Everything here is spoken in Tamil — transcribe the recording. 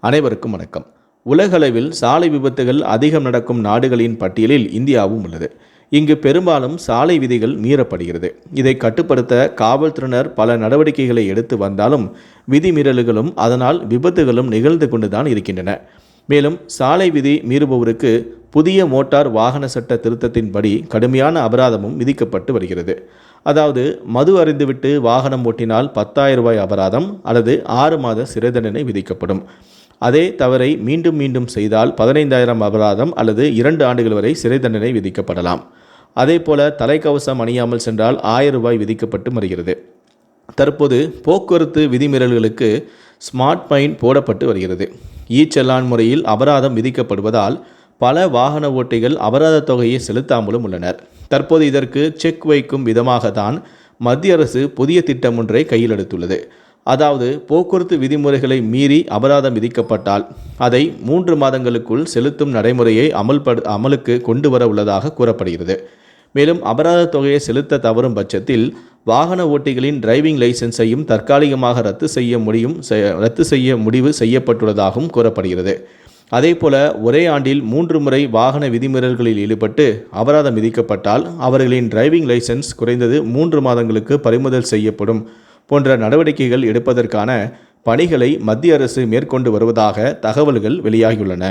அனைவருக்கும் வணக்கம். உலகளவில் சாலை விபத்துகள் அதிகம் நடக்கும் நாடுகளின் பட்டியலில் இந்தியாவும் உள்ளது. இங்கு பெரும்பாலும் சாலை விதிகள் மீறப்படுகிறது. இதை கட்டுப்படுத்த காவல்துறையினர் பல நடவடிக்கைகளை எடுத்து வந்தாலும் விதிமீறல்களும் அதனால் விபத்துகளும் நிகழ்ந்து கொண்டுதான் இருக்கின்றன. மேலும் சாலை விதி மீறுபவருக்கு புதிய மோட்டார் வாகன சட்ட திருத்தத்தின்படி கடுமையான அபராதமும் விதிக்கப்பட்டு வருகிறது. அதாவது மது அருந்துவிட்டு வாகனம் ஓட்டினால் 10,000 ரூபாய் அபராதம் அல்லது 6 மாத சிறை தண்டனை விதிக்கப்படும். அதே தவறை மீண்டும் மீண்டும் செய்தால் 15,000 அபராதம் அல்லது 2 ஆண்டுகள் வரை சிறை தண்டனை விதிக்கப்படலாம். அதேபோல தலைக்கவசம் அணியாமல் சென்றால் 1000 ரூபாய் விதிக்கப்பட்டு வருகிறது. தற்போது போக்குவரத்து விதிமீறல்களுக்கு ஸ்மார்ட் ஃபைன் போடப்பட்டு வருகிறது. செல்லான் முறையில் அபராதம் விதிக்கப்படுவதால் பல வாகன ஓட்டிகள் அபராத தொகையை செலுத்தாமலும் உள்ளனர். தற்போது இதற்கு செக் வைக்கும் விதமாகத்தான் மத்திய அரசு புதிய திட்டம் ஒன்றை கையில் எடுத்துள்ளது. அதாவது போக்குவரத்து விதிமுறைகளை மீறி அபராதம் விதிக்கப்பட்டால் அதை 3 மாதங்களுக்குள் செலுத்தும் நடைமுறையை அமலுக்கு கொண்டு வர உள்ளதாக கூறப்படுகிறது. மேலும் அபராத தொகையை செலுத்த தவறும் பட்சத்தில் வாகன ஓட்டிகளின் டிரைவிங் லைசன்ஸையும் தற்காலிகமாக ரத்து செய்ய முடிவு செய்யப்பட்டுள்ளதாகவும் கூறப்படுகிறது. அதேபோல ஒரே ஆண்டில் 3 முறை வாகன விதிமீறல்களில் ஈடுபட்டு அபராதம் விதிக்கப்பட்டால் அவர்களின் டிரைவிங் லைசன்ஸ் குறைந்தது 3 மாதங்களுக்கு பறிமுதல் செய்யப்படும் போன்ற நடவடிக்கைகள் எடுப்பதற்கான பணிகளை மத்திய அரசு மேற்கொண்டு வருவதாக தகவல்கள் வெளியாகியுள்ளன.